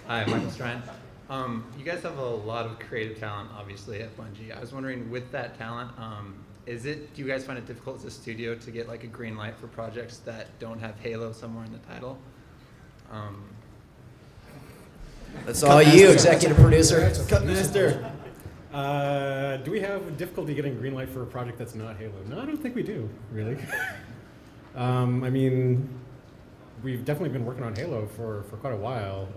Hi, Michael Strine. You guys have a lot of creative talent, obviously, at Bungie. I was wondering, with that talent, do you guys find it difficult as a studio to get like a green light for projects that don't have Halo somewhere in the title? That's all you, executive producer. Cut master. Do we have difficulty getting a green light for a project that's not Halo? No, I don't think we do, really. I mean, we've definitely been working on Halo for quite a while,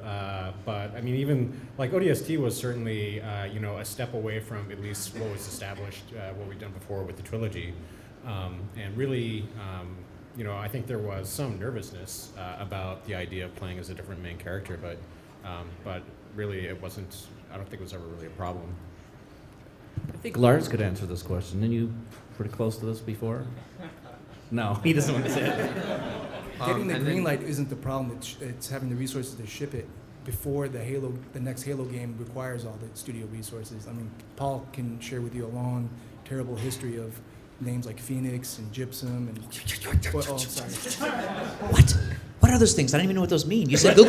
but I mean, even like ODST was certainly a step away from at least what was established, what we've done before with the trilogy, and really, I think there was some nervousness about the idea of playing as a different main character, but really it wasn't. I don't think it was ever really a problem. I think Lars could answer this question. Didn't you pretty close to this before? No, he doesn't want to say it. Getting the green light isn't the problem. It's having the resources to ship it before the next Halo game requires all the studio resources. I mean, Paul can share with you a long, terrible history of names like Phoenix and Gypsum and. Oh, sorry. What? What are those things? I don't even know what those mean. You said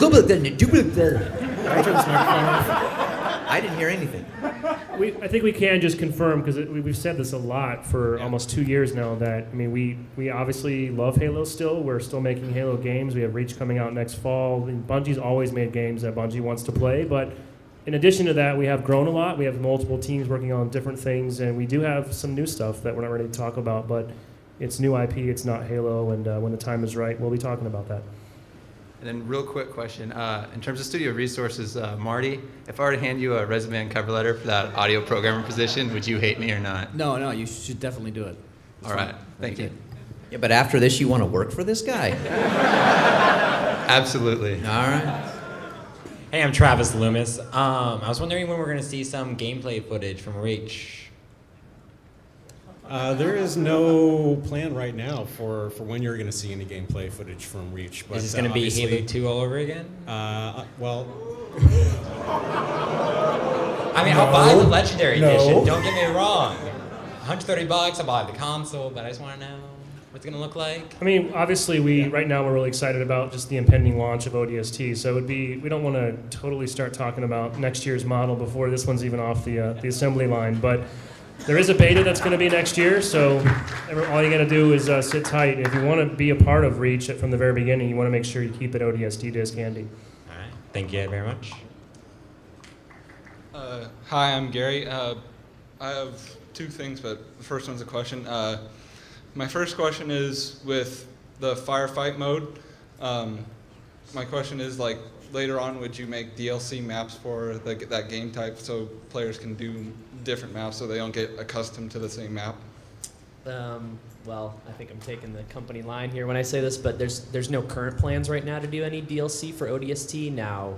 I didn't hear anything. I think we can just confirm, because we've said this a lot for almost 2 years now, that, I mean, we obviously love Halo still. We're still making Halo games. We have Reach coming out next fall. And Bungie's always made games that Bungie wants to play, but in addition to that, we have grown a lot. We have multiple teams working on different things, and we do have some new stuff that we're not ready to talk about, but it's new IP, it's not Halo, and when the time is right, we'll be talking about that. And then real quick question, in terms of studio resources, Marty, if I were to hand you a resume and cover letter for that audio programmer position, would you hate me or not? No, you should definitely do it. All right, thank you. Yeah, but after this, you want to work for this guy? Absolutely. All right. Hey, I'm Travis Loomis. I was wondering when we're going to see some gameplay footage from Reach. There is no plan right now for when you're going to see any gameplay footage from Reach. But Is this going to be Halo 2 all over again? Well... I mean, I'll buy the Legendary Edition, don't get me wrong. $130, I'll buy the console, but I just want to know what's it going to look like. I mean, obviously, right now we're really excited about just the impending launch of ODST, so we don't want to totally start talking about next year's model before this one's even off the assembly line, but there is a beta that's going to be next year, so all you got to do is sit tight. If you want to be a part of Reach from the very beginning, you want to make sure you keep that ODST disc handy. All right, thank you very much. Hi, I'm Gary. I have two things, but the first one's a question. My first question is with the firefight mode. My question is, like, later on, would you make DLC maps for that game type so players can do different maps so they don't get accustomed to the same map? Well, I think I'm taking the company line here when I say this, but there's no current plans right now to do any DLC for ODST. Now,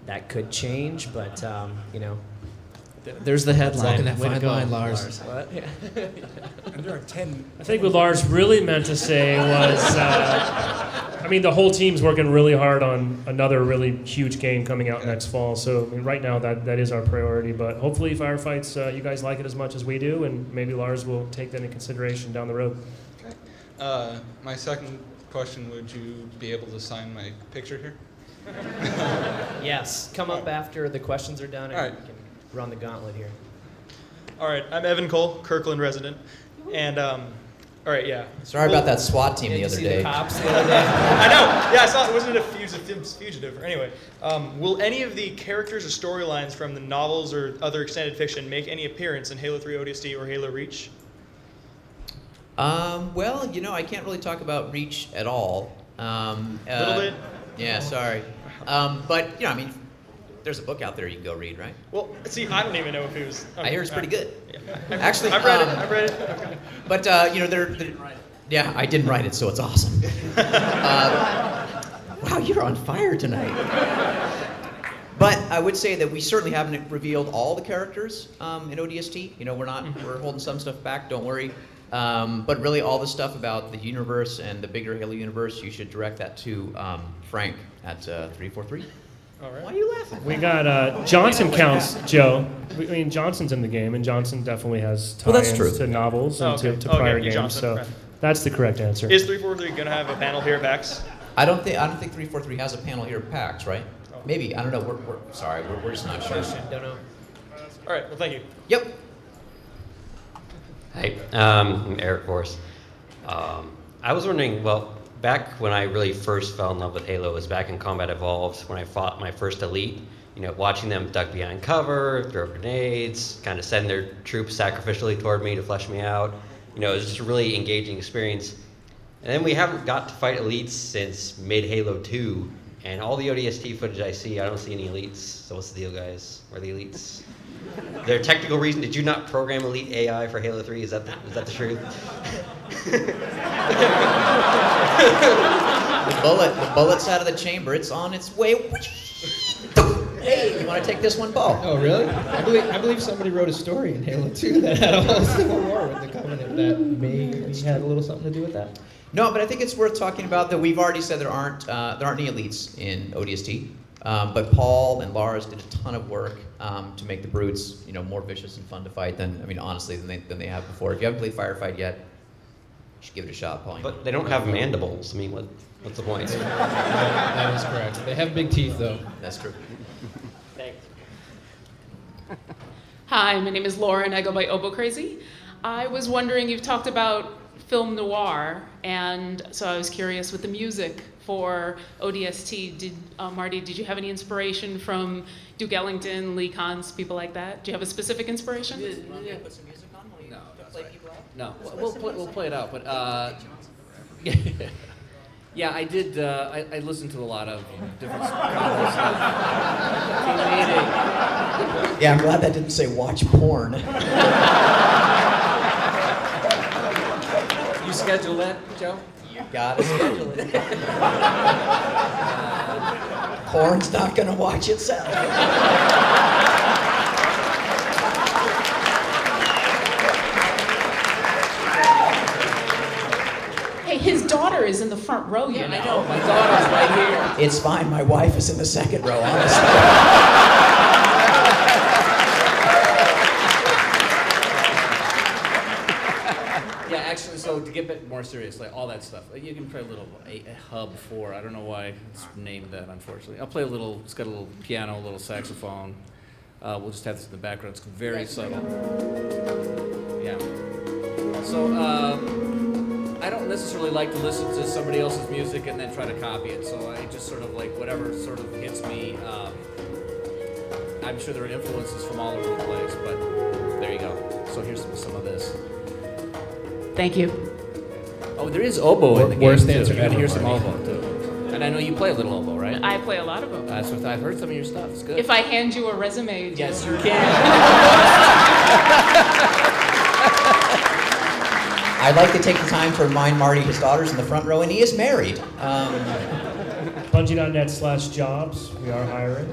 that could change, but There's the headline. That fine line, Lars. What? Yeah. And there are 10. I think what Lars really meant to say was, I mean, the whole team's working really hard on another really huge game coming out next fall. So I mean, right now that is our priority. But hopefully Firefights, you guys like it as much as we do, and maybe Lars will take that into consideration down the road. Okay. My second question, would you be able to sign my picture here? Yes. Come up after the questions are done, and All right. we can run the gauntlet here. All right, I'm Evan Cole, Kirkland resident, and all right, yeah. Sorry about that SWAT team Did the you other see day. the cops the other day? I know. Yeah, I saw it. Wasn't it a fugitive? Anyway, will any of the characters or storylines from the novels or other extended fiction make any appearance in Halo 3 ODST or Halo Reach? Well, I can't really talk about Reach at all. A little bit. Yeah, sorry. But I mean, there's a book out there you can go read, right? Well, see, I don't even know if it was. I hear it's pretty good. Yeah. Actually, I've read it. I've read it. Okay. But yeah, I didn't write it, so it's awesome. Wow, you're on fire tonight. But I would say that we certainly haven't revealed all the characters in ODST. We're holding some stuff back. Don't worry. But really, all the stuff about the universe and the bigger Halo universe, you should direct that to Frank at 343. All right. Why are you laughing? We got Johnson counts, Joe. I mean, Johnson's in the game, and Johnson definitely has ties to novels and to prior games. Johnson, so right. that's the correct answer. Is 343 going to have a panel here at PAX? I don't think 343 has a panel here at PAX, right? Maybe, I don't know, we're sorry, we're just not sure. Don't know. All right. Well, thank you. Yep. Hi, I'm Eric Force. I was wondering, well, back when I really first fell in love with Halo was back in Combat Evolved when I fought my first elite. You know, watching them duck behind cover, throw grenades, kind of send their troops sacrificially toward me to flesh me out. You know, it was just a really engaging experience. And then we haven't got to fight elites since mid-Halo 2, and all the ODST footage I see, I don't see any elites. So what's the deal, guys? Where are the elites? Is there a technical reason? Did you not program elite AI for Halo 3? Is that the truth? The bullet's out of the chamber. It's on its way. Hey, you want to take this one, Paul? Oh, really? I believe somebody wrote a story in Halo 2 that had a whole civil war with the Covenant that maybe had a little something to do with that. No, but I think it's worth talking about that we've already said there aren't any elites in ODST. But Paul and Lars did a ton of work to make the brutes, you know, more vicious and fun to fight honestly, than they have before. If you haven't played Firefight yet, you should give it a shot, Paul. But they don't have mandibles. I mean, what's the point? That is correct. They have big teeth, though. That's true. Thanks. Hi, my name is Lauren. I go by Obo Crazy. I was wondering, you've talked about film noir, and so I was curious with the music for ODST. Marty, did you have any inspiration from Duke Ellington, Lee Kans, people like that? Do you have a specific inspiration? Yeah. Put some music on while you play people out? No, we'll play it out. But yeah, I did. I listened to a lot of different genres. Yeah, I'm glad that didn't say watch porn. You schedule that, Joe? You gotta schedule it. Porn's not gonna watch itself. Hey, his daughter is in the front row, you know. I know, my daughter's right here. It's fine, my wife is in the second row, honestly. Yeah, actually, so to get a bit more serious, like all that stuff, you can play a hub 4. I don't know why it's named that, unfortunately. I'll play a little. It's got a little piano, a little saxophone. We'll just have this in the background. It's very subtle. Yeah. So I don't necessarily like to listen to somebody else's music and then try to copy it. So I just sort of like whatever sort of hits me. I'm sure there are influences from all over the place, but there you go. So here's some of this. Thank you. Oh, there is oboe in the game Worst too. answer And ever, here's some Marty. oboe too. And I know you play a little oboe, right? I play a lot of them. That's what I've heard some of your stuff. It's good. If I hand you a resume, do Yes, you you can. I'd like to take the time to remind Marty his daughter's in the front row, and he is married. Bungie.net/jobs. We are hiring.